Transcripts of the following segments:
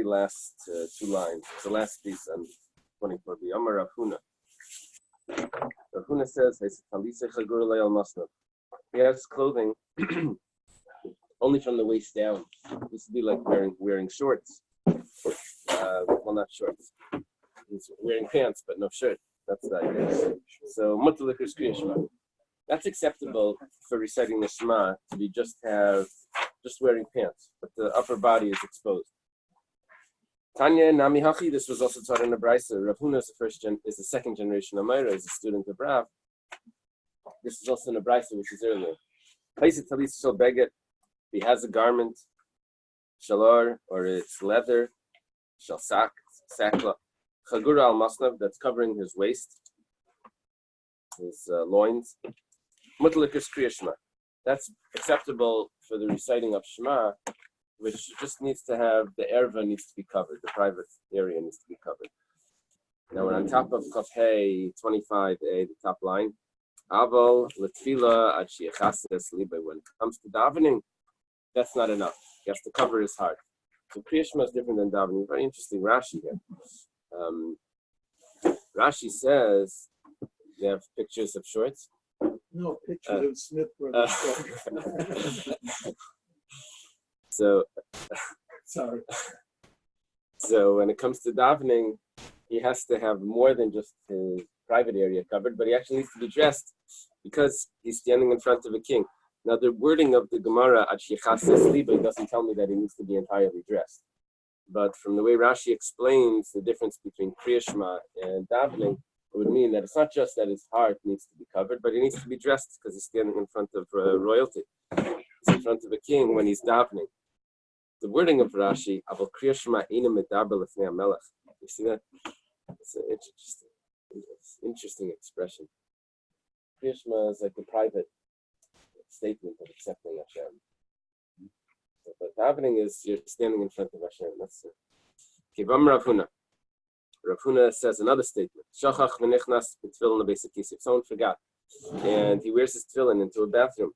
last two lines. It's the last piece on 24b. Amar Rav Huna. Rav Huna says, he has clothing only from the waist down. This would be like wearing shorts. Well, not shorts. He's wearing pants, but no shirt. That's the idea. So, Mutalikur Kriya Shema. That's acceptable for reciting the Shema to be just wearing pants, but the upper body is exposed. Tanya Nami Hachi, this was also taught in the Bais. Rav Huna is the second generation Amira, is a student of Rav. This is also in the Bais, which is earlier. He has a garment, shalor, or it's leather, shalsak, sakla, chagura al masnav, that's covering his waist, his loins. Mutalikus kriya Shema. That's acceptable for the reciting of Shema, which just needs to have, the erva needs to be covered, the private area needs to be covered. Now we're on top of Kaf Hey 25a, the top line. Aval letfila ad she'echases libe. When it comes to davening, that's not enough. He has to cover his heart. So Kriya Shema is different than davening. Very interesting Rashi here. Rashi says, they have pictures of shorts. No, pictures of Smith Brothers. So, sorry. So when it comes to davening, he has to have more than just his private area covered, but he actually needs to be dressed because he's standing in front of a king. Now the wording of the Gemara at Shechases Liba doesn't tell me that he needs to be entirely dressed. But from the way Rashi explains the difference between Kriya Shema and davening, it would mean that it's not just that his heart needs to be covered, but he needs to be dressed because he's standing in front of royalty. He's in front of a king when he's davening. The wording of Rashi, Aval Kriya Shema Eina Medaber Lefnei HaMelech. You see that? It's an interesting expression. Kriya Shema is like a private statement of accepting Hashem. But davening is you're standing in front of Hashem. That's it. Kivam Rav Huna. Rav Huna says another statement. Shachach v'nechnas b'tefillin l'beis hakisif. Someone forgot, and he wears his tefillin into a bathroom.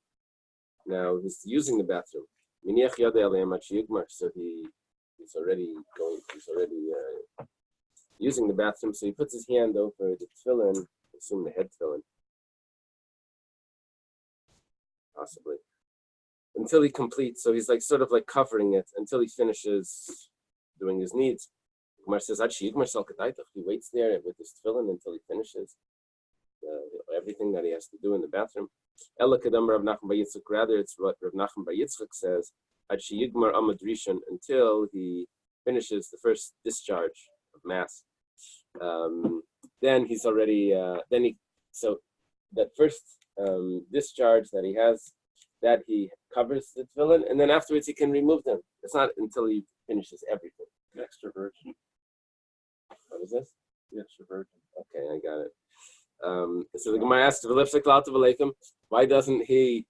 Now he's using the bathroom. Miniach yadei aleim ad sheyigmar. So he's already using the bathroom. So he puts his hand over the tefillin, assume the head tefillin, possibly, until he completes. So he's sort of covering it until he finishes doing his needs. Gemara says, he waits there with his tefillin until he finishes everything that he has to do in the bathroom. Rather, it's what Rav Nachman Bar Yitzchak says, until he finishes the first discharge of mass. Then he's already, so that first discharge that he has, that he covers the tefillin, and then afterwards he can remove them. It's not until he finishes everything. The extra virgin. What is this? The extra virgin. Okay, I got it. So the Gemara asks, why doesn't he?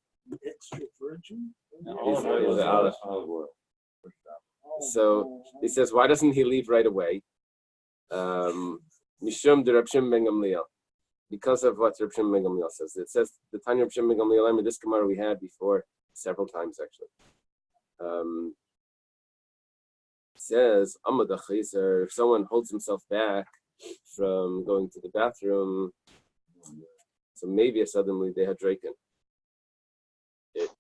Extra virgin? Olive oil. So he says, why doesn't he leave right away? Mishum de Reb Shimon ben Gamliel. Because of what Reb Shimon ben Gamliel says. It says the Tanya Reb Shimon ben Gamliel, this Gemara we had before several times actually. Says, if someone holds himself back from going to the bathroom, so maybe suddenly they had draken. It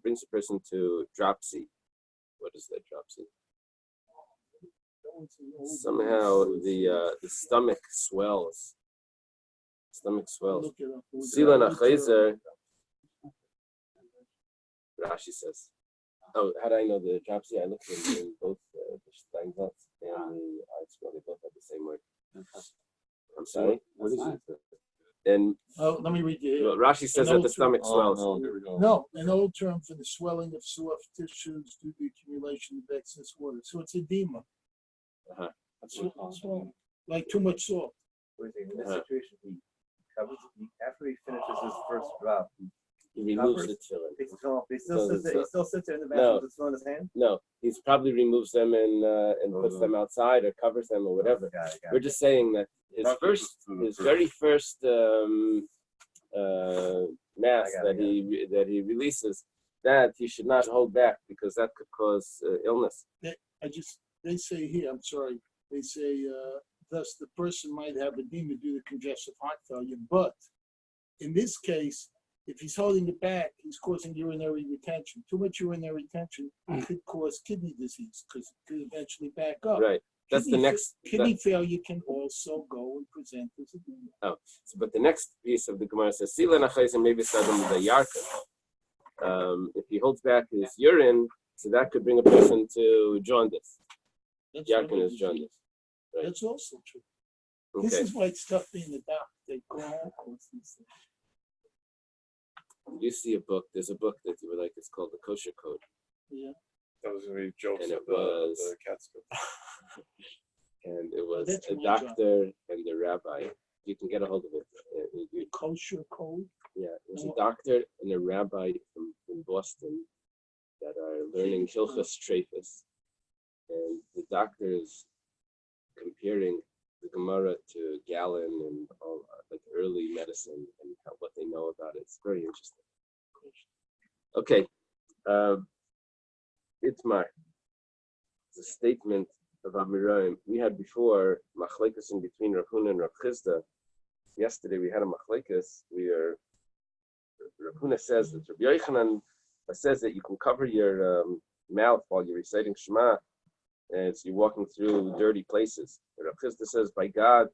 brings a person to dropsy. What is that dropsy? Somehow the stomach swells. Sila nachayzer. Rashi says. Oh, how do I know the dropsy? I looked in both the Steinzot and the Artsville. They both have the same word. I'm sorry. What is it? And let me read you. Rashi says that the stomach swells. No, an old term for the swelling of soft tissues due to the accumulation of excess water. So it's edema. Like too much salt. In this situation, he covers after he finishes his first drop. He removes the tefillin. He still sits there in the bathroom with the tefillin in his hand? No, he probably removes them and puts them outside or covers them or whatever. Got it. We're just saying that his very first mass that he releases, that he should not hold back because that could cause illness. They say here, I'm sorry, they say, thus the person might have a demon due to congestive heart failure, but in this case, if he's holding it back, he's causing urinary retention. Too much urinary retention could cause kidney disease because it could eventually back up. Right. That's the next. Kidney failure can also go and present as a demon. Oh, but the next piece of the Gemara says, "Sila nachayim maybe sadam the yarka." If he holds back his urine, so that could bring a person to jaundice. Yarkin is jaundice. Right. That's also true. Okay. This is why it's tough being a doctor. They go all these things. You see a book. There's a book that you would like. It's called The Kosher Code. Yeah. That was really jokes And of it was- the Catskill. And it was that's a my job. doctor and a rabbi. You can get a hold of it. Kosher code. Yeah, it was a doctor and a rabbi from Boston that are learning Hilchos Treifus. And the doctor is comparing the Gemara to Galen and all like early medicine and what they know about it. It's very interesting. Okay, Itmar. It's a statement of Amiraim. We had before machlekes in between Rav Huna and Rav Chizda. Yesterday we had a machlekes where Rav Huna says that Rabbi Yochanan says that you can cover your mouth while you're reciting Shema as you're walking through dirty places. Rav Chizda says, by God,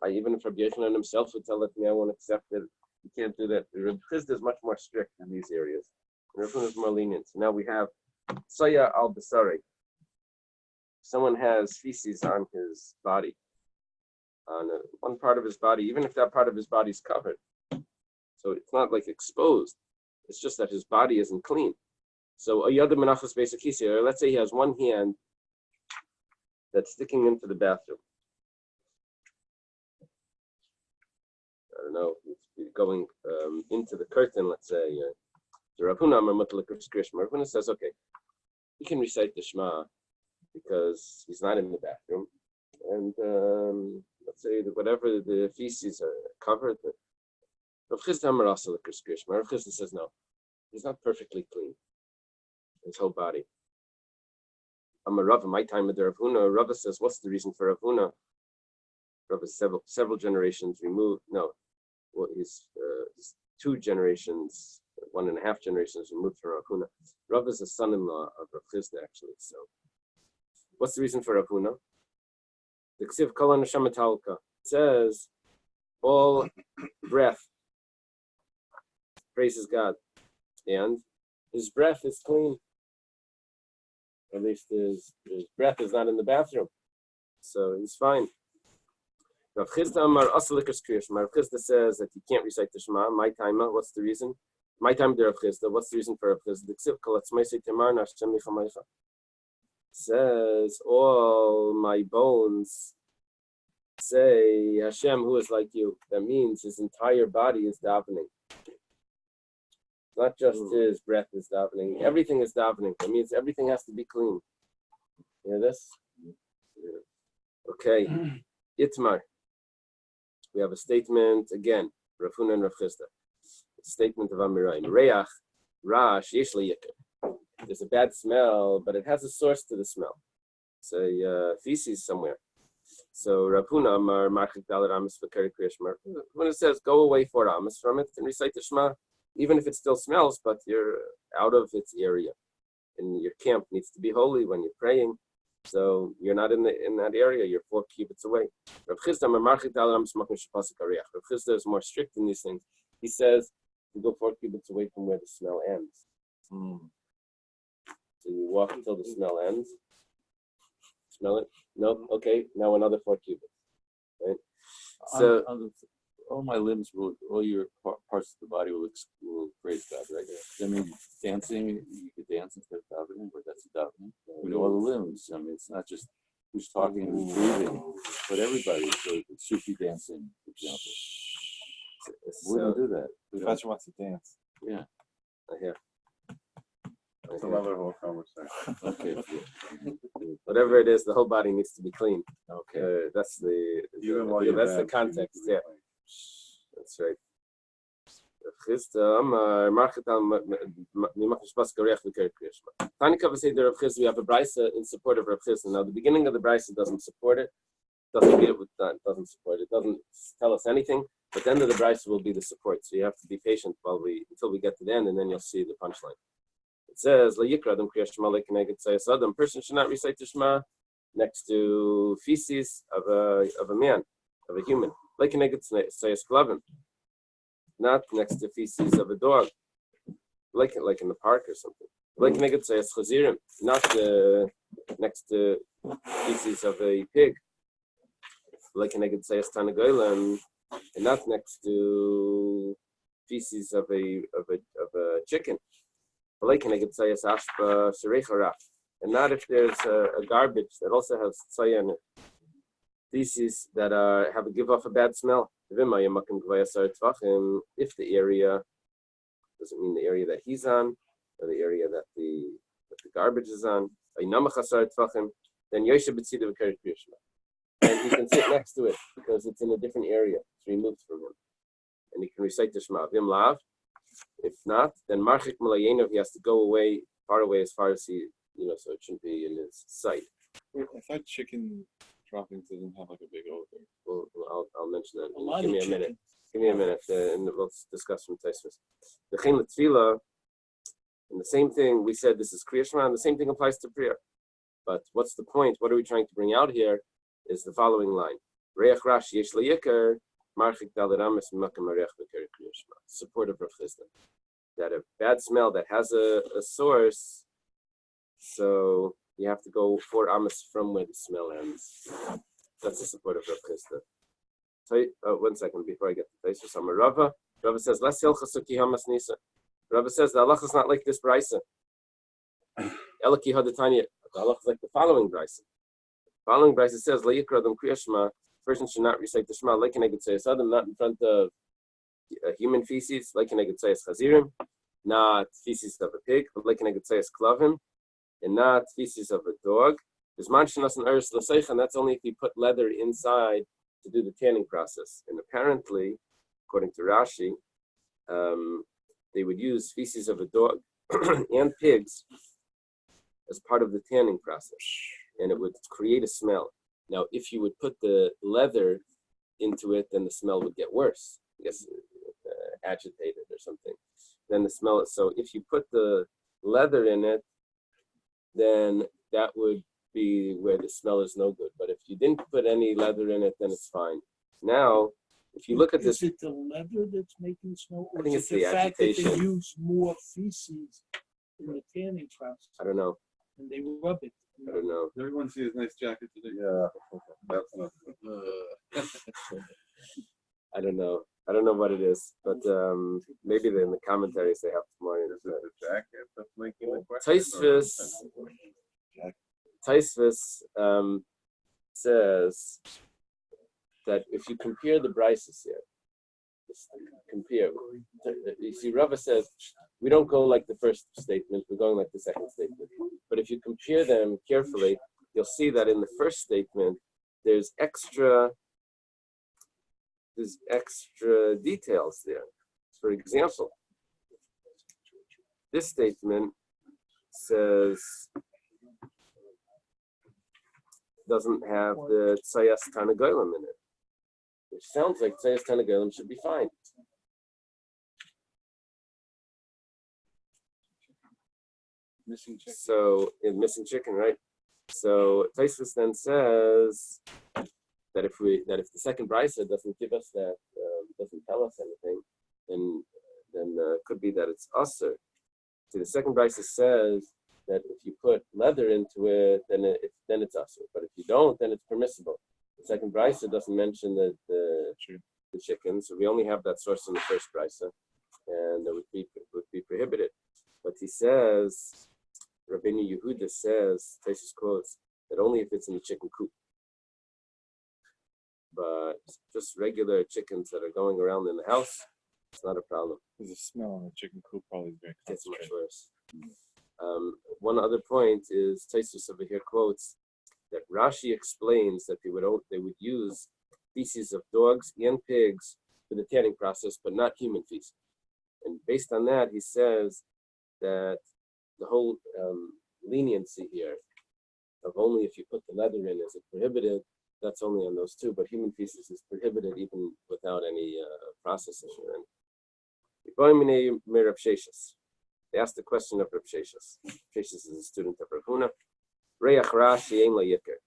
even if Rabbi Yochanan himself would tell it to me, I won't accept it. You can't do that. Rav Chizda is much more strict in these areas. Rav Huna is more lenient. So now we have Saya al-Basari. Someone has feces on his body, on one part of his body, even if that part of his body is covered. So it's not like exposed. It's just that his body isn't clean. So a yada menachos basic or let's say he has one hand that's sticking into the bathroom. I don't know, it's going into the curtain, let's say. The Rav Huna says, okay, he can recite the Shema because he's not in the bathroom. And let's say that whatever the feces are covered, Rav Chizda says no, he's not perfectly clean, his whole body. I'm a Rav, in my time with the Rav Huna, Rav says, what's the reason for Rav Huna? Rav is several generations removed. No, well, he's 2 generations, 1.5 generations removed from Rav Huna. Rav is a son-in-law of Rav Chizda, actually. So, what's the reason for Rav Huna? The Ksiv Kol HaNeshama Talka says, all breath praises God, and his breath is clean. At least his breath is not in the bathroom, so he's fine. Rav Chizda Amar Asalikas Kriyash. Rav Chizda says that you can't recite the Shema. My time, what's the reason? My time, Rav Chizda. What's the reason for Rav Chizda? The Ksiv Kol HaTzmeisei Temar Hashem Lichamaycha says all my bones say Hashem, who is like you. That means his entire body is davening. Not just his breath is davening. Everything is davening. That means everything has to be clean. You hear this? Yeah. Okay. Itmar. We have a statement again. Rav Huna and Rav Chizda. Statement of Amirayim. Reach, Rash, Yesh Yikr. There's a bad smell, but it has a source to the smell. It's a feces somewhere. So Rav Huna Amar Marchik Dalet Amos V'Kari Kriyashmar. When it says go away 4 Amos from it and recite the Shema, even if it still smells, but you're out of its area. And your camp needs to be holy when you're praying. So you're not in that area, you're 4 cubits away. Rav Chizda is more strict in these things. He says you go 4 cubits away from where the smell ends. So you walk until the smell ends. Smell it? No? Okay, now another 4 cubits. Right? So all my limbs all your parts of the body will praise God, right? I mean, dancing, you could dance instead of davening, but that's a davening. I mean, all the limbs. I mean, it's not just who's talking and who's breathing, but everybody. So Sufi dancing, for example. We don't do that. Professor wants to dance. Yeah. I hear. That's another whole conversation. Okay. Whatever it is, the whole body needs to be clean. Okay. That's the Even while you're that's the bad, context. Yeah, that's right. Chisda, Tanika say the Rav Chisda, we have a brisa in support of Rav Chisda. Now the beginning of the brisa doesn't support it, doesn't get it with that, doesn't support it, doesn't tell us anything. But the end of the brisa will be the support. So you have to be patient until we get to the end, and then you'll see the punchline. It says, person should not recite the Shema next to feces of a man, of a human. Not next to feces of a dog, like in the park or something. Not next to feces of a pig, and not next to feces of a chicken. And not if there's a garbage that also has tzaya in it. Feces that give off a bad smell. If the area doesn't mean the area that he's on, or the area that the garbage is on, then Yoshe B'tzida v'Keret Kriyashma. And he can sit next to it because it's in a different area. It's removed from him. And he can recite the Shema. Vim Lav. If not, then Marchik Malayenov, he has to go away, far away as far as he, so it shouldn't be in his sight. I thought chicken droppings didn't have like a big odor. Well, I'll mention that. Give me a minute. And we'll discuss from Taisvus. The Chen L'Tfila, and the same thing, we said this is Kriya Shema, and the same thing applies to prayer. But what's the point? What are we trying to bring out here? Is the following line. Reach Rash Yesh L'Yikar, Marchik Dalaramis Makam Arech V'Keret Kriya Shema. Support of Rav Chisda. That a bad smell that has a source, so you have to go 4 amas from where the smell ends. That's the support of Rav Chisda. So, 1 second before I get to place for some Rava. Rava says, "Less hilchasuki hamas nisa." Rava says the halacha is not like this brisa. Elaki hadatanya. The halacha is like the following brisa. The following brisa says, "La'yikradam kriya shema." Person should not recite the Shema like keneged sayas adam, not in front of human feces, like keneged sayas chazirim, not feces of a pig, but like keneged sayas klavim, and not feces of a dog. There's manshanas and eretz l'seich, and that's only if you put leather inside to do the tanning process. And apparently, according to Rashi, they would use feces of a dog and pigs as part of the tanning process, and it would create a smell. Now, if you would put the leather into it, then the smell would get worse. I guess agitated or something. Then the smell. So if you put the leather in it, then that would be where the smell is no good. But if you didn't put any leather in it, then it's fine. Now, if you look at this, is it the leather that's making the smell, or I think is it's it the fact agitation. that they use more feces in the tanning process I don't know. and they rub it? I don't know. Everyone see his nice jacket today. Yeah, that's not. I don't know. I don't know what it is, but maybe in the commentaries they have more. Is it the jacket that's making the question? Taisvus says that if you compare the brises here, compare. You see, Rava says we don't go like the first statement; we're going like the second statement. But if you compare them carefully, you'll see that in the first statement there's extra details there. For example, this statement says doesn't have the tzayas tanagolim in it, which sounds like tzayas tanagolim should be fine. Missing chicken. So, missing chicken, right? So Tosfos then says that if the second brisa doesn't give us that, doesn't tell us anything, then it could be that it's usher. See, the second brisa says that if you put leather into it, then it's usher. But if you don't, then it's permissible. The second brisa doesn't mention the chicken, so we only have that source in the first brisa, and it would be prohibited. But he says, Rabbi Yehuda says, Tosfos quotes, that only if it's in the chicken coop. But just regular chickens that are going around in the house, it's not a problem. There's a smell in the chicken coop, probably very It's much concentrated. worse. One other point is Tosfos over here quotes that Rashi explains that they would use feces of dogs and pigs for the tanning process, but not human feces. And based on that, he says that the whole leniency here of only if you put the leather in is it prohibited, that's only on those two, but human feces is prohibited even without any processing or anything. They asked the question of Rav Sheshas. Sheshas is a student of Rav Huna. Reach ra she'ein lo yiker.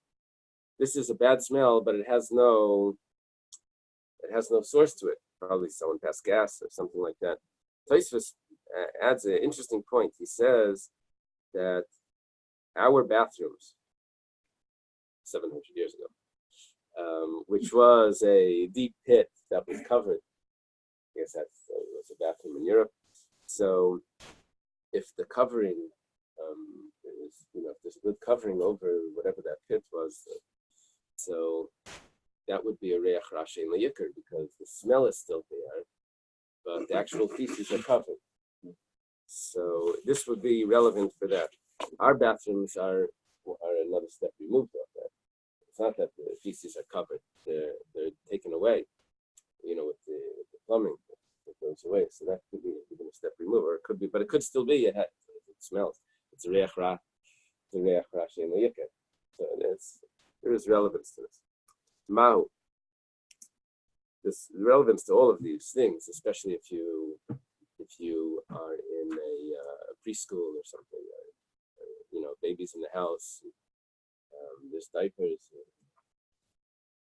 This is a bad smell, but it has no source to it. Probably someone passed gas or something like that. Tosfos adds an interesting point. He says that our bathrooms, 700 years ago, which was a deep pit that was covered. I guess that was a bathroom in Europe. So if the covering is, if there's a good covering over whatever that pit was, so that would be a reach rashi in yikr because the smell is still there, but the actual feces are covered. So this would be relevant for that. Our bathrooms are another step removed of that. It's not that the feces are covered; they're taken away, with the plumbing that goes away. So that could be even a step removed, or it could be, but it could still be. It smells. It's a reach ra, the reich rashi in yikr. So there is relevance to this. Mahu. This relevance to all of these things, especially if you are in a preschool or something, babies in the house, there's diapers.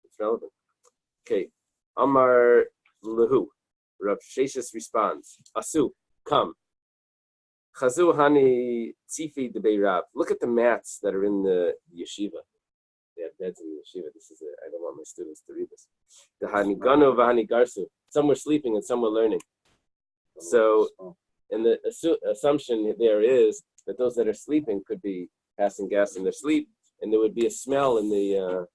It's relevant. Okay, Amar Lehu. Rav Sheshas responds, Asu, come. Chazu Hani Tzifi de Beirav. Look at the mats that are in the yeshiva. They have beds in the yeshiva. I don't want my students to read this. The Hani Gano Vahani Garsu. Some were sleeping and some were learning. So, and the assumption there is that those that are sleeping could be passing gas in their sleep, and there would be a smell in the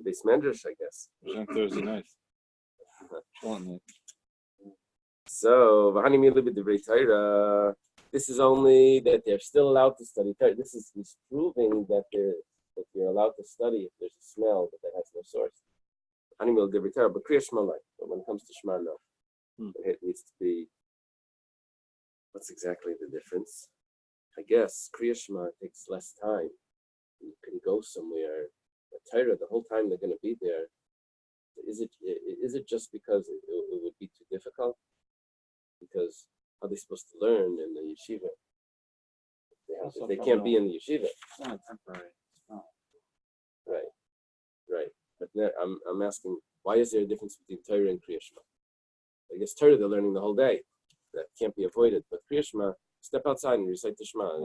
base medrash, I guess. Thursday night. So, this is only that they're still allowed to study. This is proving that you're allowed to study if there's a smell that has no source. But when it comes to Shema, no. It needs to be. What's exactly the difference? I guess Kriya Shema takes less time. You can go somewhere. But Torah, the whole time they're going to be there. Is it just because it would be too difficult? Because how are they supposed to learn in the yeshiva? They can't be in the yeshiva. It's not temporary. No. Right. But I'm asking, why is there a difference between Torah and Kriya Shema? I guess Torah they're learning the whole day. That can't be avoided. But Kriya Shema, step outside and recite the Shema.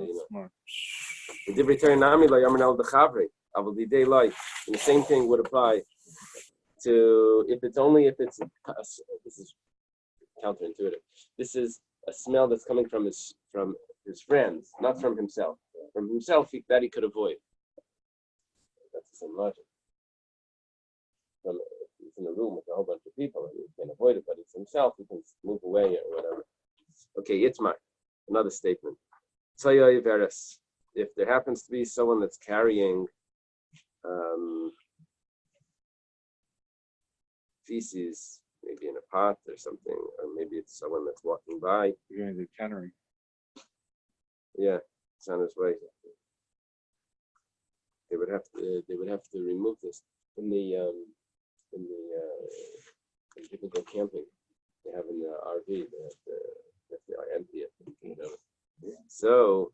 The divrei Torah nami lo yamin al dechavri. Avol didei loy. And the same thing would apply to if it's this is counterintuitive. This is a smell that's coming from his friends, not from himself. From himself, that he could avoid. That's the same logic. He's in a room with a whole bunch of people, and he can't avoid it, but it's himself, he can move away or whatever. Okay, Yitzmar, another statement. If there happens to be someone that's carrying feces, maybe in a pot or something, or maybe it's someone that's walking by. You're going to do cannery. Yeah, it's on his way. They would have to remove this when people go camping. They have in the RV they are empty it. So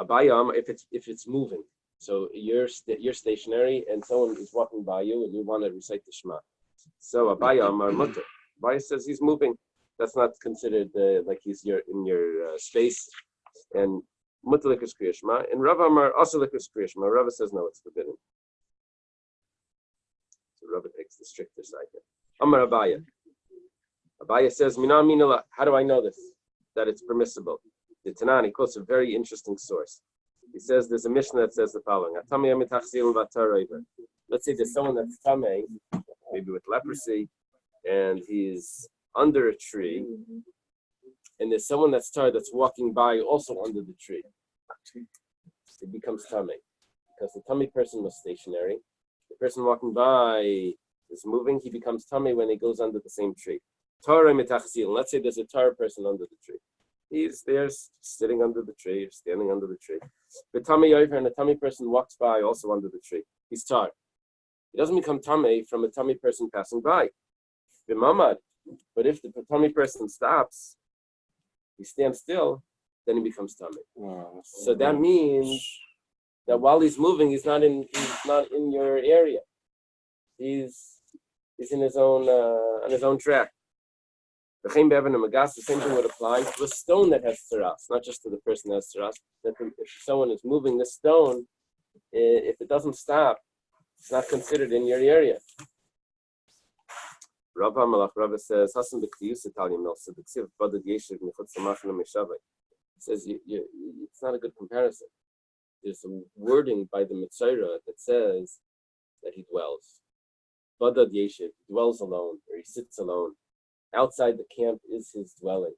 abayam, if it's moving, so you're stationary and someone is walking by you and you want to recite the Shema. So abayam or mutter. Bais says he's moving. That's not considered like he's in your space. And mutter likus kriya shema. And Rav Amar also likus kriya shema. Rav says no, it's forbidden. So Rav takes the stricter side here. Amar Abaya. Abaya says, Mina, how do I know this? That it's permissible. The Tanani quotes a very interesting source. He says there's a Mishnah that says the following. Let's say there's someone that's tamei, maybe with leprosy, and he's under a tree, and there's someone that's tar that's walking by also under the tree. It becomes tamei because the tamei person was stationary. The person walking by is moving, he becomes tummy when he goes under the same tree. Torah mitachzil. Let's say there's a Torah person under the tree. He's there sitting under the tree, standing under the tree. The tummy over and a tummy person walks by also under the tree. He's tar. He doesn't become tummy from a tummy person passing by. B'mamad. But if the tummy person stops, he stands still, then he becomes tummy. Wow. So that means that while he's moving, he's not in your area. He's in his own on his own track. The same thing would apply to a stone that has tzaras, not just to the person that has tzaras. That if someone is moving the stone, if it doesn't stop, it's not considered in your area. Rabbi says, says it's not a good comparison. There's a wording by the Mitzvah that says that he dwells. Badad Yeshiv, he dwells alone, or he sits alone. Outside the camp is his dwelling.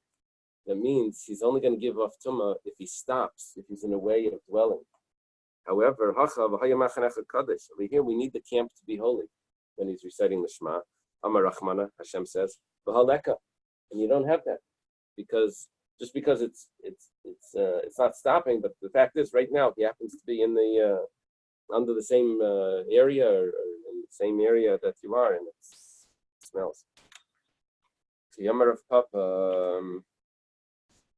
That means he's only going to give off Tumah if he stops, if he's in a way of dwelling. However, over here we need the camp to be holy when he's reciting the Shema. Amar Rachmana, Hashem says, V'haleka. And you don't have that because just because it's not stopping, but the fact is, right now, he happens to be in the under the same area or in the same area that you are, and it smells. So Yamar of Papa,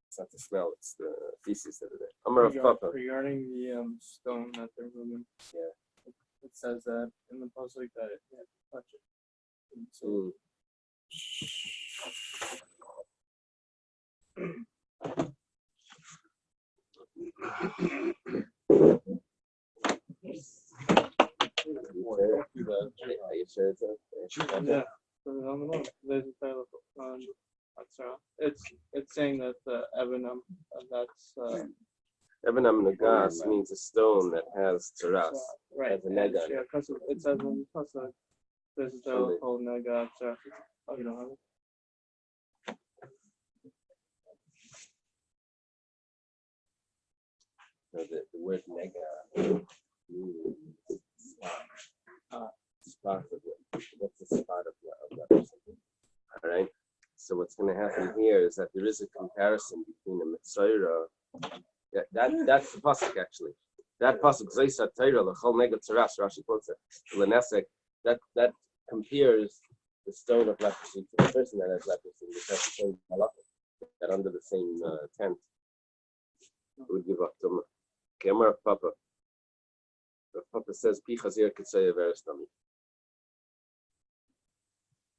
it's not the smell; it's the feces that are there. Amar of Papa. Regarding the stone that they're moving, it says that in the pasuk that it can't touch it. So, yeah, there's a title on it's saying that the Evanam, that's Evanam Nagas means a stone that has tzaras, right. has a nega. Yeah, because it says in the pasuk there's a title called Nega. Oh, you don't have it? So the word nega means spot of it. What's the spot of that? All right. So what's going to happen here is that there is a comparison between the Mitzvah. That's the pasuk actually. That pasuk Zaysa Torah l'chol nega tzaras. Rashi quotes it. L'nesek. That compares the stone of leprosy to the person that has leprosy, which has the same halacha, that under the same tent would give up tumah. Kemar Papa. Papa says, Pi chazir k'tzei averes tami.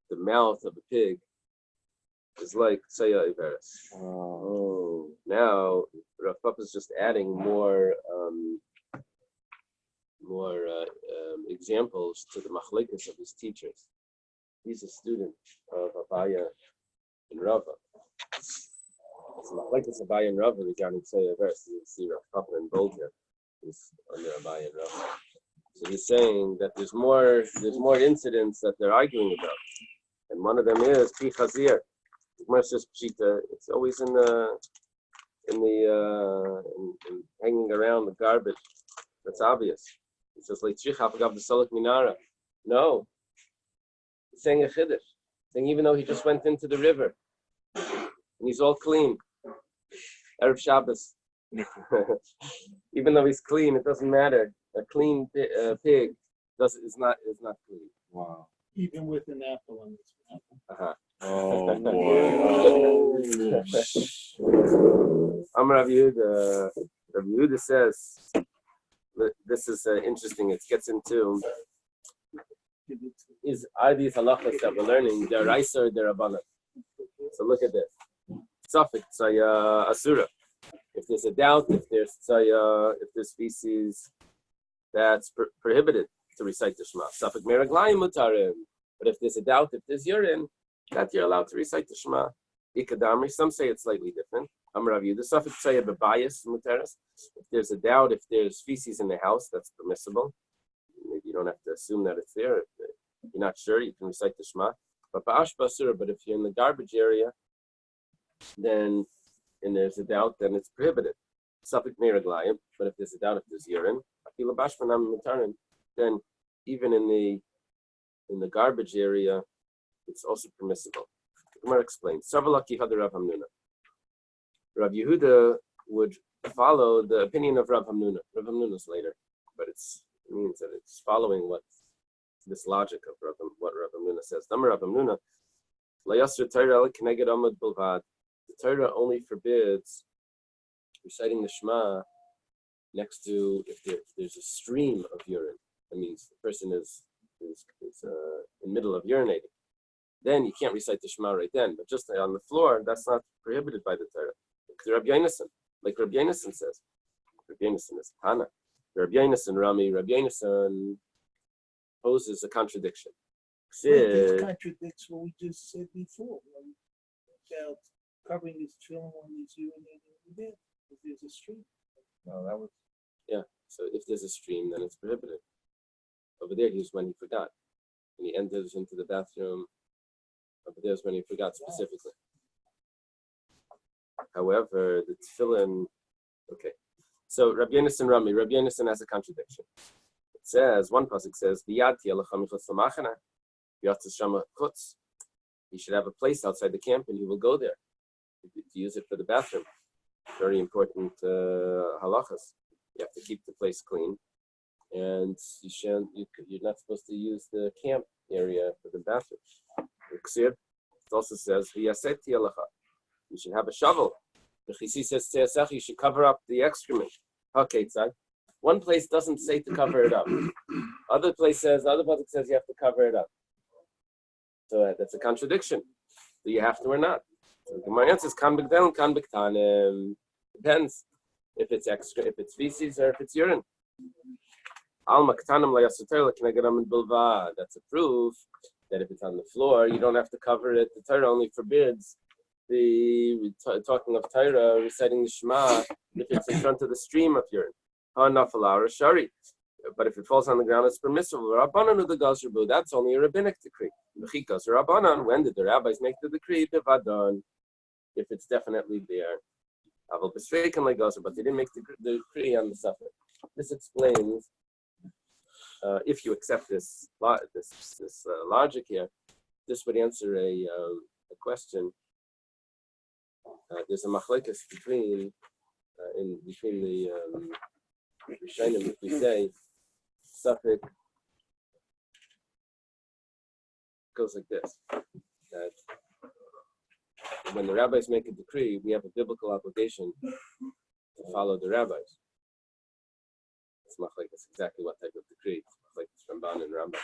The mouth of a pig is like tzei averes. Oh. Now, Rav Papa is just adding more examples to the machlekes of his teachers. He's a student of Abaya and Rava. So machlekes Abaya and Rava regarding tzei averes. You see Rav Papa in bold here. He's under Abaya and Rava. So he's saying that there's more incidents that they're arguing about, and one of them is pi chazir. It's always in hanging around the garbage. That's obvious. It says like Trichaf the Solak Minara. No, he's saying a chiddush. Saying even though he just went into the river and he's all clean, Erev Shabbos. Even though he's clean, it doesn't matter. A clean pig is not clean. Wow. Even with an apple on its mouth. Oh boy. Amar Rav Yehuda. Rav Yehuda says, this is interesting. It gets into are these halachas that we're learning deraisa or derabanan? So look at this. Safek tzaya asura. If there's a doubt, if there's tzaya, if there's feces, that's prohibited to recite the Shema. Safek meraglayim mutarim. But if there's a doubt, if there's urine, that you're allowed to recite the Shema. Ikadamri. Some say it's slightly different. Amar Rav Yehuda. Safek tzaya b'bayis mutaris. If there's a doubt, if there's feces in the house, that's permissible. Maybe you don't have to assume that it's there. If you're not sure, you can recite the Shema. But ba'ash basura. But if you're in the garbage area, then and there's a doubt, then it's prohibited. Safek meraglayim. But if there's a doubt, if there's urine, then even in in the garbage area, it's also permissible. The Gemara explains. Savalaki had Rav Hamnuna. Rav Yehuda would follow the opinion of Rav Hamnuna. Rav Hamnuna's later, but it means that it's following what this logic of what Rav Hamnuna says. Rav Hamnuna, the Torah only forbids reciting the Shema next to if there's a stream of urine. That means the person is in the middle of urinating. Then you can't recite the Shema right then. But just on the floor, that's not prohibited by the Torah. Rabbi Yonason, like Rabbi Yonason says. Rabbi Yonason is Tana. Rabbi Yonason, Rami, Rabbi Yonason poses a contradiction. This contradicts what we just said before about covering his tefillin when he's urinating in the bed. If there's a stream. No, that was. Yeah, so if there's a stream, then it's prohibited. Over there, he was when he forgot. And he enters into the bathroom. Over there is when he forgot specifically. However, the tefillin, okay. So Rabbi Yonason Rami, Rabbi Yonason has a contradiction. It says, one pasuk says, he should have a place outside the camp and he will go there to use it for the bathroom. Very important halachas. You have to keep the place clean. And you're not supposed to use the camp area for the bathroom. It also says, you should have a shovel. The Chisi says, you should cover up the excrement. Okay, son. One place doesn't say to cover it up. Other pasuk says you have to cover it up. So that's a contradiction. Do you have to or not? So the Gemara answers, kan b'gdel, kan b'ktanim. Depends if it's extra, if it's feces or if it's urine. Alma ktanim layasoter l'knegadam bilvad. That's a proof that if it's on the floor, you don't have to cover it. The Torah only forbids talking of Torah, reciting the Shema, if it's in front of the stream of urine. But if it falls on the ground, it's permissible. That's only a rabbinic decree. When did the rabbis make the decree? If it's definitely there. But they didn't make the decree on the suffer. This explains, if you accept this logic here, this would answer a question. There's a machlekes between the Rishonim, if we say suffix goes like this: that when the rabbis make a decree, we have a biblical obligation to follow the rabbis. It's machlekes exactly what type of decree. It's machlekes Ramban and Rambam.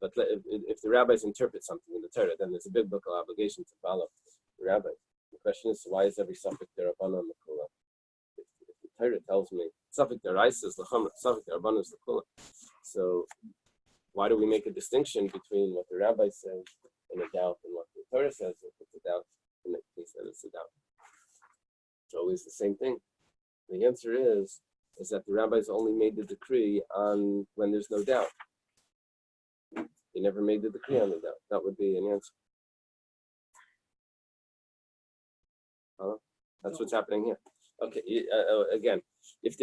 But if the rabbis interpret something in the Torah, then there's a biblical obligation to follow the rabbis. The question is, why is every suffix derabanan l'kula? If the Torah tells me suffix deraisa is l'chumra, suffix derabanan is l'kula, so why do we make a distinction between what the rabbi says in a doubt and what the Torah says if it's a doubt? In the case that it's a doubt, it's always the same thing. The answer is that the rabbis only made the decree on when there's no doubt. They never made the decree on the doubt. That would be an answer. That's what's happening here. Okay, again, if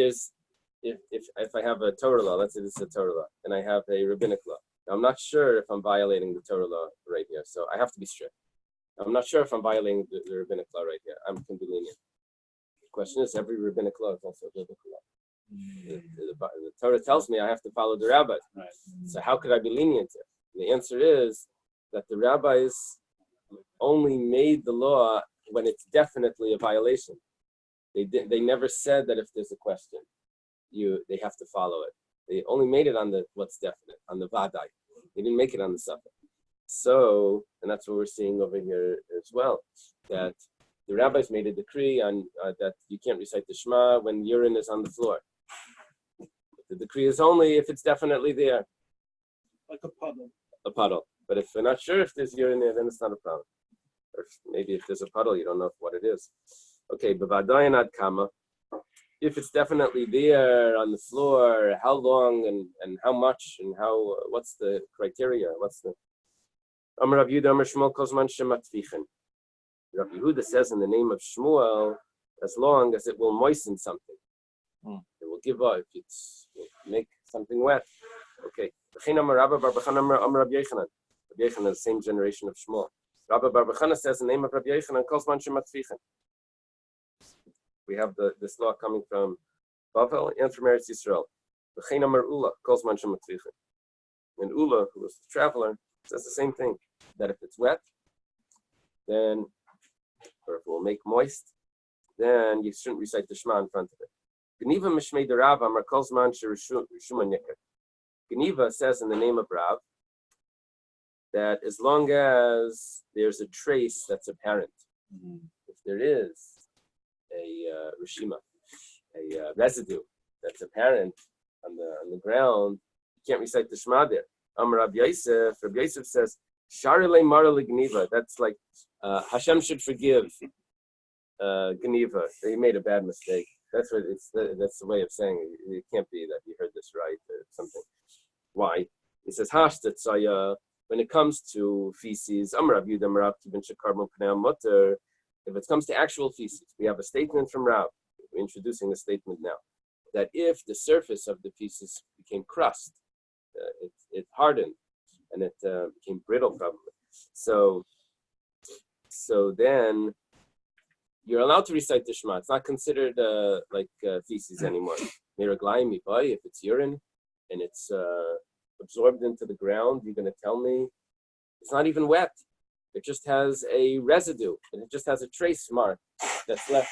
I have a Torah law, let's say this is a Torah law, and I have a rabbinic law. Now, I'm not sure if I'm violating the Torah law right here, so I have to be strict. I'm not sure if I'm violating the rabbinic law right here. I can be lenient. The question is, every rabbinic law is also a biblical law. The Torah tells me I have to follow the rabbis. Right. So how could I be lenient here? And the answer is that the rabbis only made the law when it's definitely a violation. They never said that if there's a question, they have to follow it. They only made it on the what's definite, on the vadai. They didn't make it on the suffix. So, and that's what we're seeing over here as well, that the rabbis made a decree on that you can't recite the Shema when urine is on the floor. The decree is only if it's definitely there. Like a puddle. A puddle. But if we're not sure if there's urine there, then it's not a problem. Or maybe if there's a puddle, you don't know what it is. Okay, b'vadayin ad kama. If it's definitely there on the floor, how long and how much and what's the criteria? What's the Amar Rav Yehuda Amar Shmuel Kozman Shematvichen. Rav Yehuda says in the name of Shmuel, as long as it will moisten something, it will give up. It will make something wet. Okay, Rabbi Bar Bechana Rabbi Yochanan. Rabbi Yochanan is the same generation of Shmuel. Rabbi Bar Bechana says the name of Rabbi Yochanan calls man shematfichen. We have this law coming from Bavel and from Eretz Yisrael. V'chein Amar Ula calls man shematfichen. And Ula, who was the traveler, says the same thing, that if it's wet, then, or if it will make moist, then you shouldn't recite the Shema in front of it. Geniva Mishmei de Rav Amar calls man sherushuma nicker. Geniva says in the name of Rav that as long as there's a trace that's apparent, if there is a rishima, a residue that's apparent on the ground, you can't recite the Shema there. Rabbi Yosef says, Sharilei Marale Geniva. That's like Hashem should forgive Geniva. He made a bad mistake. That's what that's the way of saying it. It can't be that he heard this right or something. Why? He says, when it comes to feces, if it comes to actual feces, we have a statement from Rav. We're introducing the statement now that if the surface of the feces became crust, it hardened and it became brittle, probably. So then you're allowed to recite the Shema. It's not considered feces anymore. If it's urine and it's absorbed into the ground, you're going to tell me it's not even wet. It just has a residue, and it just has a trace mark that's left.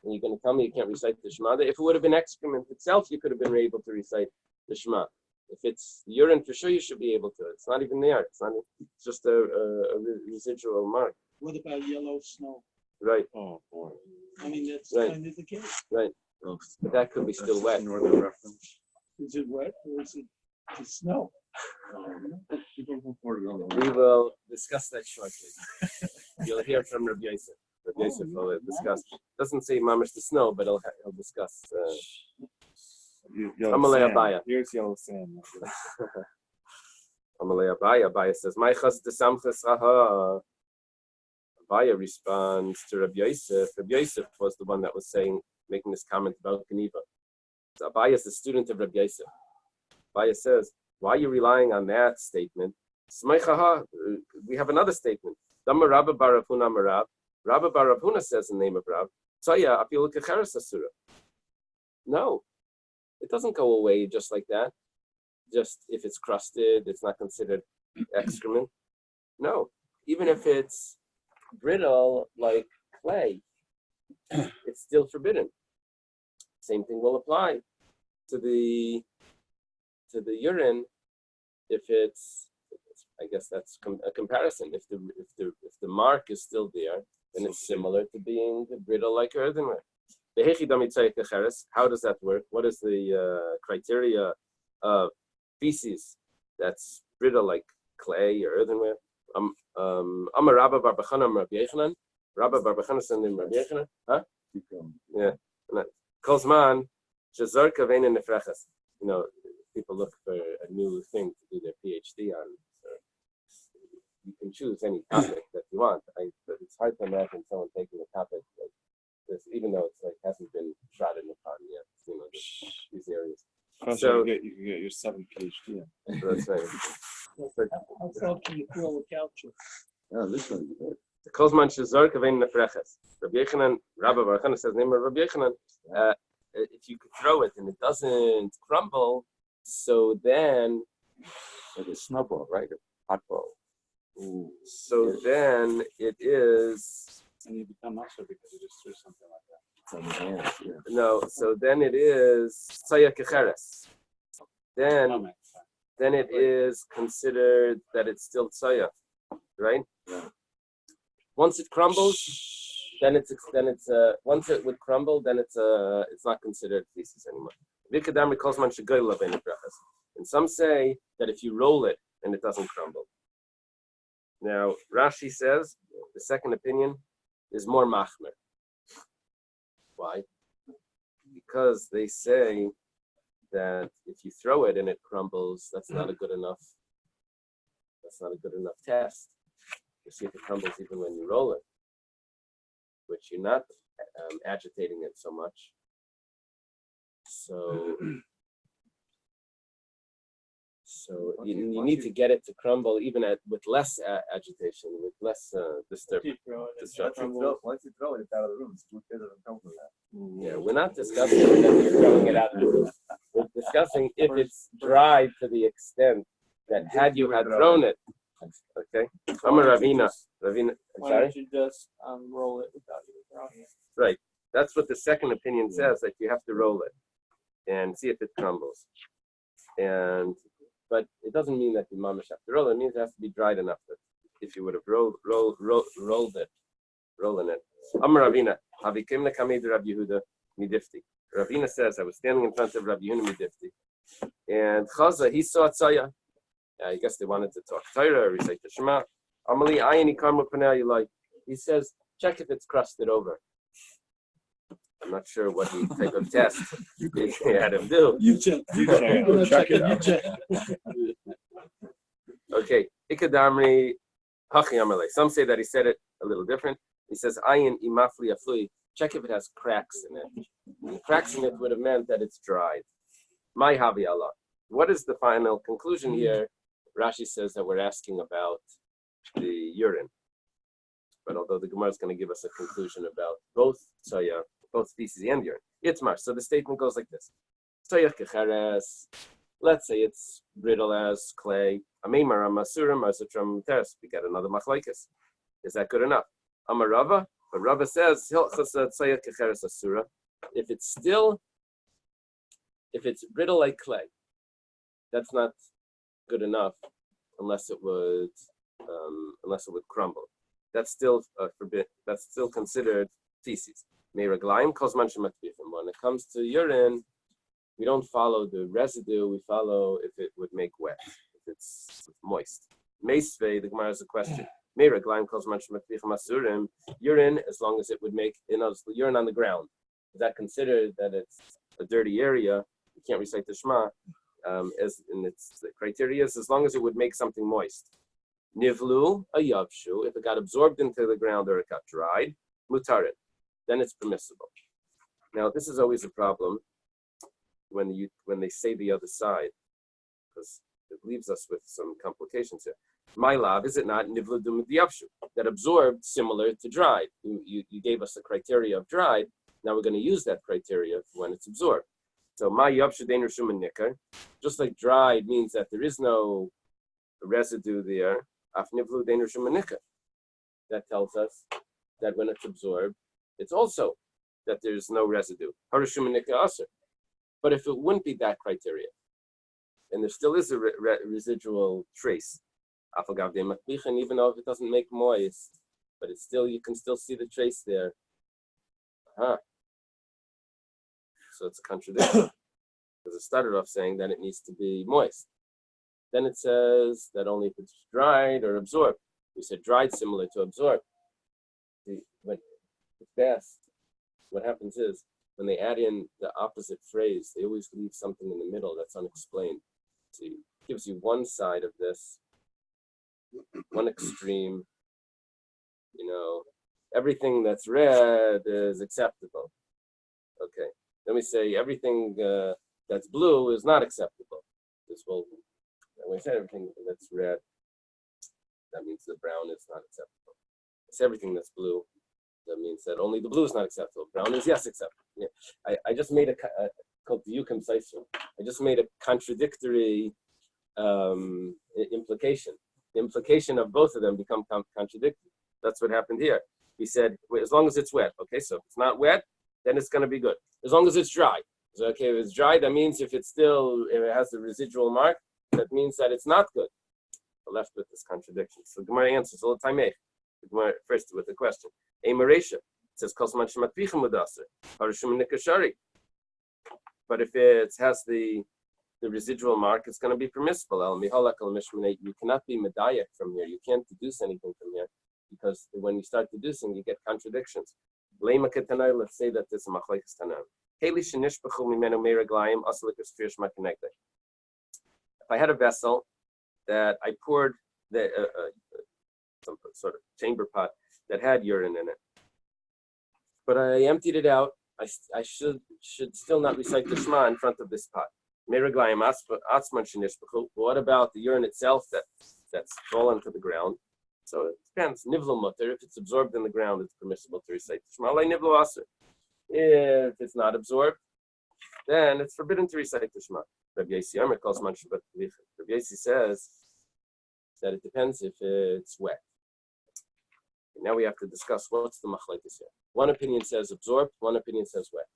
And you're going to tell me you can't recite the Shema. If it would have been excrement itself, you could have been able to recite the Shema. If it's urine, for sure you should be able to. It's not even there. It's just a residual mark. What about yellow snow? Right. Oh boy. I mean, that's Right. kind of the case. Right. But that could be still wet. Is it wet or is it snow? We will discuss that shortly. You'll hear from Rabbi Yosef. Rabbi Yosef will discuss. Doesn't say mamish the snow, but he'll discuss. Amalei Abaya. Here's yellow sand. Amalei Abaya. Abaya says, "My chas desamches aha." Abaya responds to Rabbi Yosef. Rabbi Yosef was the one that was making this comment about Geniva. So Abaya is the student of Rabbi Yosef. Abaya says, why are you relying on that statement? We have another statement. Rabbi Bar Rav Huna says in the name of Rav, no, it doesn't go away just like that. Just if it's crusted, it's not considered excrement. No, even if it's brittle like clay, it's still forbidden. Same thing will apply to the urine. If it's, I guess that's a comparison. If the mark is still there, then it's similar to being brittle like earthenware. How does that work? What is the criteria of feces that's brittle like clay or earthenware? Amar Rabbi Bar Bechana Rabbi Yochanan. Rabbi Bar Bechana sent him Rabbi Yochanan. Huh? Yeah. Kozman shezar kavein nefreches. People look for a new thing to do their PhD on. So you can choose any topic that you want. But it's hard to imagine someone taking a topic like this, even though it's hasn't been trodden upon yet. These areas. So you can get your 7th PhD. That's right. How far can you throw a couch? Oh, this one's good. The Kozman shezar kavein nefreches. Rabbi Yochanan, Rabbi Bar Bechana says, name of Rabbi Yochanan. If you could throw it and it doesn't crumble, so then Like a snowball, right? A hot ball. So then it is. And you become muscle because you just threw something like that. On the hands, yeah. No, so then it is Tzaya Kecheres. Then it is considered that it's still Tzaya, right? Yeah. Once it crumbles, then it's once it would crumble, then it's not considered feces anymore. And some say that if you roll it and it doesn't crumble. Now Rashi says the second opinion is more machmer. Why? Because they say that if you throw it and it crumbles, that's not a good enough test. You see if it crumbles even when you roll it, which you're not agitating it so much. So you need to get it to crumble even with less agitation, with less disturbance. Destruction. Once you throw it, it's out of the room. It's 2 kids of come from that. Yeah, we're not discussing whether you're throwing it out. We're discussing if it's dried to the extent that had you had thrown it. Okay. I'm a Ravina. I'm Why sorry. don't you just roll it without even throwing it? Right. That's what the second opinion says, that you have to roll it and see if it crumbles. But it doesn't mean that the mamish have to roll it. It means it has to be dried enough that if you would have rolled it, rolling it. Amar Ravina, Havikim Nakamid Rabbi Yehuda Midifti. Ravina says, I was standing in front of Rabbi Yehuda Midifti, and Chaza, he saw Tzaya. I guess they wanted to talk Torah or recite the Shema. Amali Ayini Karma Panay, like he says, check if it's crusted over. I'm not sure what type of test he had him do. You check. You check it. You check. Okay. Ikadamri Hachi Amalei. Some say that he said it a little different. He says, Ayin imafli aflui. Check if it has cracks in it. And cracks in it would have meant that it's dried. My havi Allah. What is the final conclusion here? Rashi says that we're asking about the urine. But although the Gemara is going to give us a conclusion about both tzaya, both feces and urine. Itmar. So the statement goes like this. Tzaya kecheres. Let's say it's brittle as clay. Ameimar amasurim asutram teres. We get another machlaikas. Is that good enough? Amarava. But Rava says hilchasa tzaya kecheres asura. If it's brittle like clay, that's not good enough unless it would crumble. That's still forbid. That's still considered feces. When it comes to urine, we don't follow the residue. We follow if it would make wet, if it's moist. Meisvei, the Gemara has a question. Urine, as long as it would make, urine on the ground. Is that considered that it's a dirty area? You can't recite the Shema. The criteria is as long as it would make something moist. Nivlu, a yavshu, if it got absorbed into the ground or it got dried, mutarit, then it's permissible. Now, this is always a problem when they say the other side, because it leaves us with some complications here. My love, is it not nivlu dum yavshu, that absorbed similar to dried? You gave us the criteria of dried. Now we're going to use that criteria when it's absorbed. So my yavshu dein rishum nikar, just like dried means that there is no residue there. Af nivlu dein rishum nikar. That tells us that when it's absorbed, it's also that there's no residue. Harishum nikar aser. But if it wouldn't be that criteria, and there still is a residual trace, even though if it doesn't make moist, but it's still, you can still see the trace there. So it's a contradiction. Because it started off saying that it needs to be moist. Then it says that only if it's dried or absorbed. We said dried similar to absorbed. But it's best. What happens is when they add in the opposite phrase, they always leave something in the middle that's unexplained. So it gives you one side of this, one extreme. Everything that's red is acceptable. Okay. Then we say everything that's blue is not acceptable. When we say everything that's red, that means the brown is not acceptable. It's everything that's blue. That means that only the blue is not acceptable. Brown is yes acceptable. Yeah. I just made called the Yukim. I just made a contradictory implication. The implication of both of them become contradictory. That's what happened here. We said, as long as it's wet. Okay, so if it's not wet, then it's going to be good. As long as it's dry. So, okay, if it's dry, that means if it has the residual mark, that means that it's not good. We're left with this contradiction. So the Gemara answers all the time. The Gemara first with the question. Maresha says, but if it has the residual mark, it's going to be permissible. You cannot be medayak from here. You can't deduce anything from here because when you start deducing, you get contradictions. Let's say that this is machlekes tanam. If I had a vessel that I poured some sort of chamber pot that had urine in it, but I emptied it out, I should still not recite the Shema in front of this pot. What about the urine itself that's fallen to the ground? So it depends. Nivlo mutter. If it's absorbed in the ground, it's permissible to recite Shema. Nivlo aser. If it's not absorbed, then it's forbidden to recite the Shema. Rabbi Yossi calls Menachem, but Rabbi Yossi says that it depends if it's wet. And now we have to discuss what's the machlekes here. One opinion says absorbed, one opinion says wet.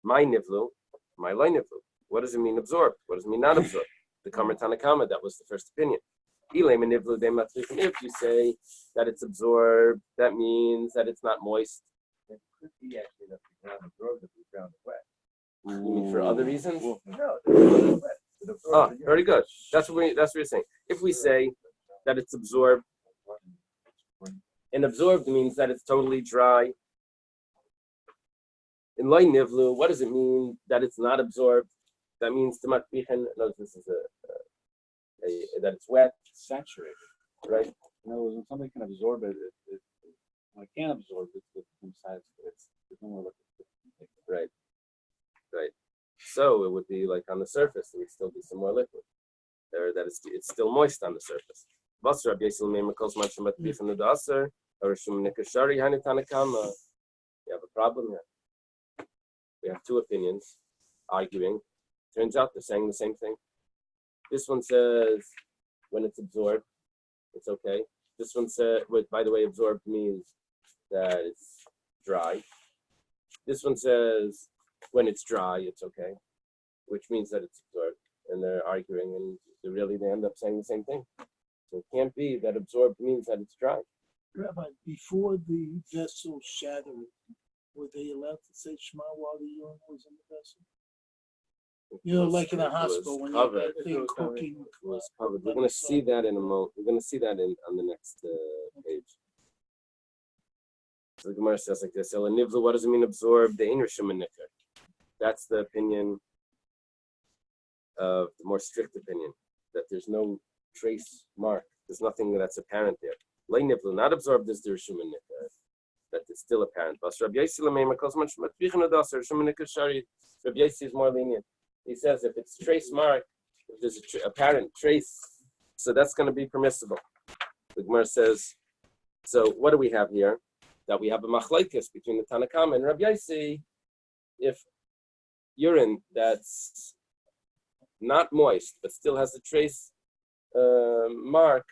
My nivlu, my loy nivlu. What does it mean absorbed? What does it mean not absorbed? The Kamar Tanakama, that was the first opinion. If you say that it's absorbed, that means that it's not moist. It could be actually that the ground absorbed if the ground is wet. You mean for other reasons? No, the ground is wet. It absorbs the Very urine. good. That's what you're saying. If we say that it's absorbed, and absorbed means that it's totally dry. In loy nivlu, what does it mean that it's not absorbed? That means to matbichen. No, this is that it's wet, Saturated. right? In other words, when something can absorb it, when it can't absorb it, it becomes saturated. There's no more liquid. Right. So it would be like on the surface, there would still be some more liquid. There, that it's still moist on the surface. You have a problem here. We have two opinions arguing. Turns out they're saying the same thing. This one says when it's absorbed, it's okay. This one said, by the way, absorbed means that it's dry. This one says when it's dry, it's okay, which means that it's absorbed. And they're arguing, and they end up saying the same thing. So it can't be that absorbed means that it's dry. Rabbi, before the vessel shattered, were they allowed to say Shema while the urine was in the vessel? You know, like in a hospital when you have that thing cooking. It was covered. We're going to see that in a moment. We're going to see that on the next page. So the Gemara says like this: what does it mean absorbed? That's the opinion of the more strict opinion, that there's no trace mark. There's nothing that's apparent there. Not absorbed is the Rishum Nikar, that it's still apparent. Rabbi Yossi is more lenient. He says if it's trace mark, if there's apparent trace, so that's going to be permissible. The Gemara says, so what do we have here? That we have a machlekes between the Tanakama and Rabbi Yossi. If urine that's not moist but still has a trace mark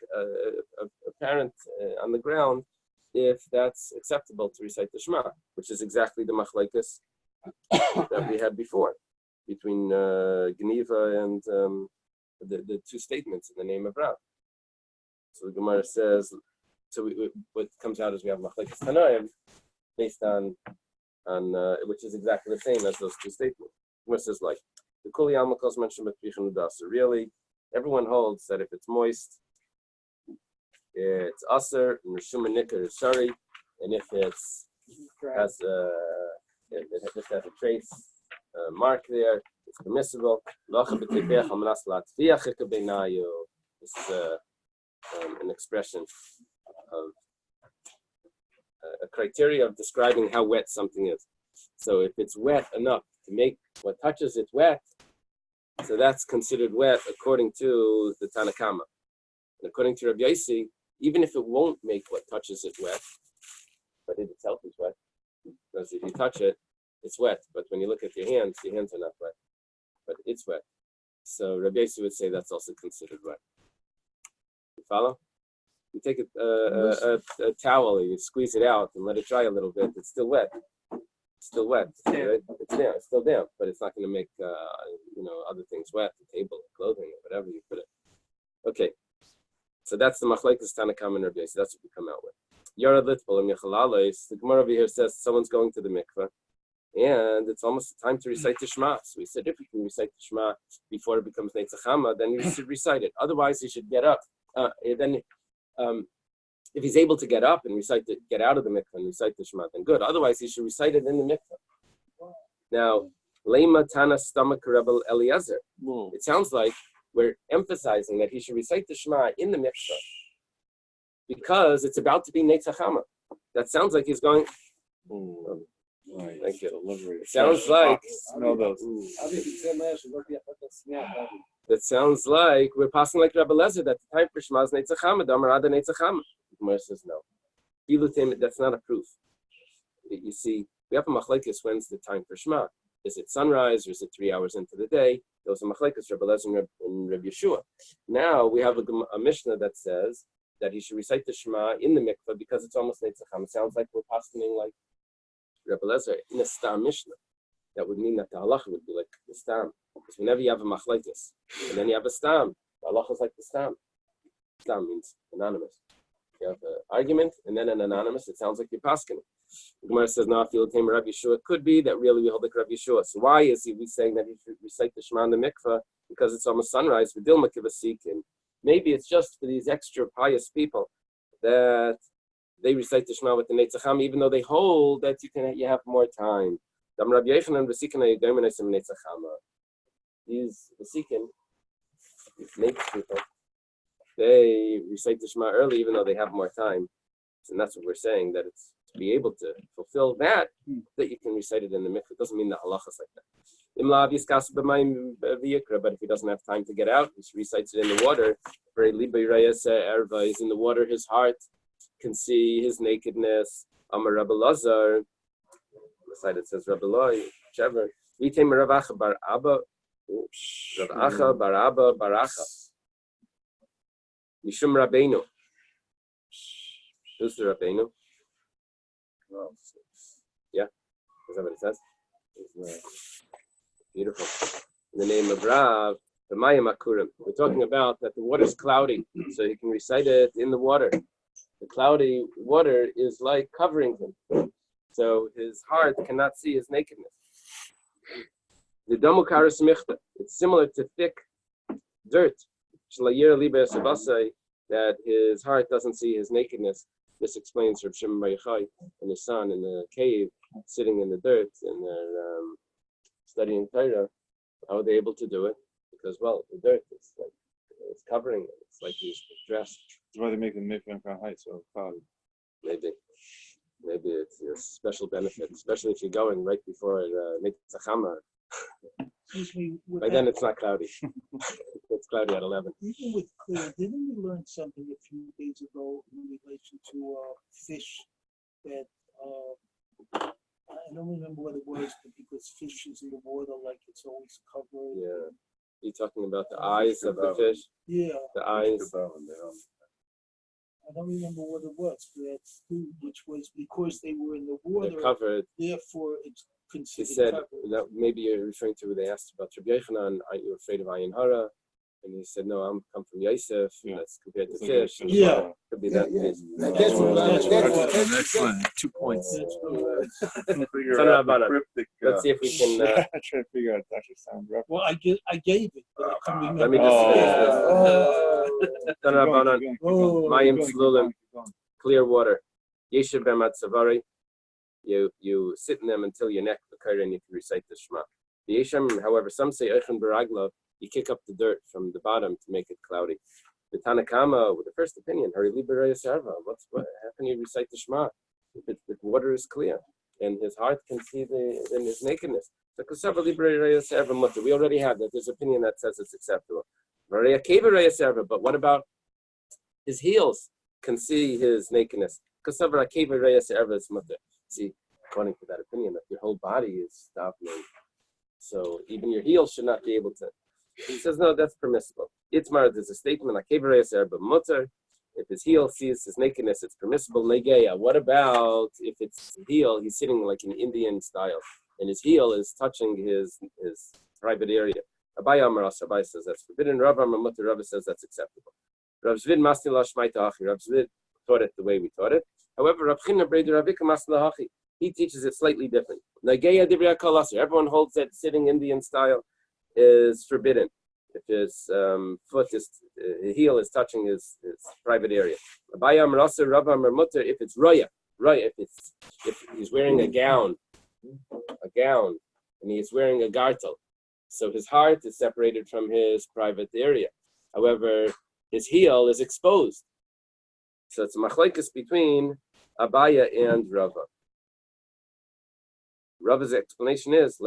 apparent on the ground, if that's acceptable to recite the Shema, which is exactly the machlekes that we had before between Geniva and the two statements in the name of Rav. So the Gemara says, what comes out is we have machlekes Tanaim based on which is exactly the same as those two statements. The Gemara says like the Kuli Alma calls Menachem so really, everyone holds that if it's moist, it's aser, and Rishum Nikar is shari, and if it has a trace mark there, it's permissible. This is an expression of a criteria of describing how wet something is. So if it's wet enough to make what touches it wet, so that's considered wet according to the Tanakama. And according to Rabbi Yossi, even if it won't make what touches it wet, but it itself is wet, because if you touch it, it's wet. But when you look at your hands are not wet, but it's wet. So Rabbi Yossi would say that's also considered wet. You follow? You take a towel, you squeeze it out and let it dry a little bit, it's still wet. It's still wet. Right? It's still damp, but it's not going to make other things wet, the table, clothing, or whatever you put it. Okay, so that's the machlekes Tanakam and Rabbi Yossi. That's what we come out with. Yarad Litbol and Yechalales. The Gemara over here says someone's going to the mikveh, and it's almost time to recite the Shema. So we said if you can recite the Shema before it becomes Neitzachama, then you should recite it. Otherwise, he should get up. If he's able to get up and get out of the mikveh and recite the Shema, then good. Otherwise, he should recite it in the mikveh. Now, Lema Tana Stomach Rebel Eliezer. It sounds like we're emphasizing that he should recite the Shema in the mikveh because it's about to be Neitzachama. That sounds like he's going. Thank you. Delivery. It sounds like Smell those. that sounds like we're passing like Rabbi Lezer that the time for Shema is Neitzachama, Damar Ada Neitzachama. The Gemara says no. That's not a proof. You see, we have a machlekes. When's the time for Shema? Is it sunrise or is it 3 hours into the day? Those are machlekes, Rabbi Lezer and Rabbi Yeshua. Now we have a Mishnah that says that he should recite the Shema in the mikveh because it's almost Neitzacham. It sounds like we're passing like Rabbi Lezer in a stam Mishnah. That would mean that the halacha would be like the stam. Because whenever you have a machlekes and then you have a stam, the halacha is like the stam. Stam means anonymous. You have an argument and then an anonymous. It sounds like you're pasking. The Gemara says, no, I feel the Rabbi Yeshua. It could be that really we hold like Rabbi Yeshua. So why is he saying that he should recite the Shema in the mikveh? Because it's almost sunrise. V'dilma kivasikin. Maybe it's just for these extra pious people that they recite the Shema with the Neitzacham, even though they hold that you have more time. These Vasikin, these native people, they recite the Shema early, even though they have more time. And that's what we're saying, that it's to be able to fulfill that you can recite it in the mikveh. It doesn't mean that halacha is like that. But if he doesn't have time to get out, he recites it in the water. He's in the water, his heart can see his nakedness. Amar Rabbi Lazar. On the side it says Rabbi Loi, whichever. Vitem Rav Acha bar Abba. Rav Acha bar Abba bar Acha. Mishum Rabbeinu. Who's the Rabbeinu? Yeah, is that what it says? Beautiful. In the name of Rav, the Mayim Akurim. We're talking about that the water is cloudy, so he can recite it in the water. The cloudy water is like covering him, so his heart cannot see his nakedness. The Damukara Smichta. It's similar to thick dirt. That his heart doesn't see his nakedness. This explains Rav Shimon Bar Yochai and his son in the cave, sitting in the dirt, and they're studying Torah. How are they able to do it? Because, well, the dirt is like it's covering it. It's like he's dressed. That's why they make the mikveh in height so cloudy. Maybe it's a special benefit, especially if you're going right before Neitzachama. Excuse me. By then it's not cloudy. It's cloudy at 11. Even with clear, didn't we learn something a few days ago in relation to fish that I don't remember what it was, but because fish is in the water, like it's always covered. Yeah. You're talking about the eyes of the fish? Yeah. The eyes. I don't remember what it was, but that's which was because they were in the water. They're covered. Therefore, it's He considered said covered. that maybe you're referring to what they asked about Rabbi Yochanan, aren't you afraid of Ayin Hara? And he said, no, I'm come from Yosef, and that's compared to fish. And Yeah. Could be that case. Excellent. 2 points. That's good. Let's see if we can. I try to figure out that actually sound rough. Well, I gave it, but I couldn't remember. Let me just Mayim Tzlulim, clear water. Yeshiv Bemat Savari. You sit in them until your neck occurs and you can recite the Shema. The Yeshem, however, some say Eichem Baragla, you kick up the dirt from the bottom to make it cloudy. The Tanakama, with the first opinion, how can you recite the Shema if the water is clear and his heart can see his nakedness? We already have that. There's opinion that says it's acceptable. But what about his heels can see his nakedness? See, according to that opinion, that your whole body is stopping. So even your heels should not be able to. He says, no, that's permissible. Itmar, there's a statement like if his heel sees his nakedness, it's permissible. Negeya. What about if it's heel, he's sitting like in Indian style, and his heel is touching his private area. Rabbi says that's forbidden. Rav says that's acceptable. Rav Zvid Masni Lashmaita Hachi. Rav Zvid taught it the way we taught it. However, Rav China Breder Ravika Masni Hachi. He teaches it slightly different. Nageya Divrei Kalasir. Everyone holds that sitting Indian style is forbidden. If his heel is touching his private area. If it's roya, if he's wearing a gown, and he's wearing a gartel, so his heart is separated from his private area. However, his heel is exposed. So it's a machlekes between Abaya and Rava. Rabbi's explanation is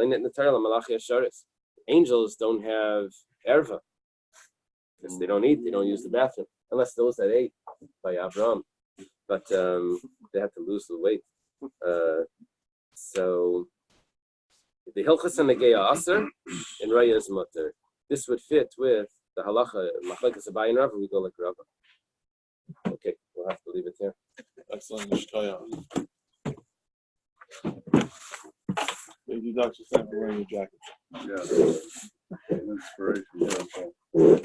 angels don't have erva because they don't eat, they don't use the bathroom, unless those that ate by Abraham, but they had to lose the weight. So the Hilchas and the Geya Aser in Raya is Mutter. This would fit with the halacha Machlekes Abai and Rabbi. We go like Rabbi. Okay, we'll have to leave it here. Excellent. Thank you, Dr. Sam, for wearing your jacket. Yeah, inspiration. Yeah.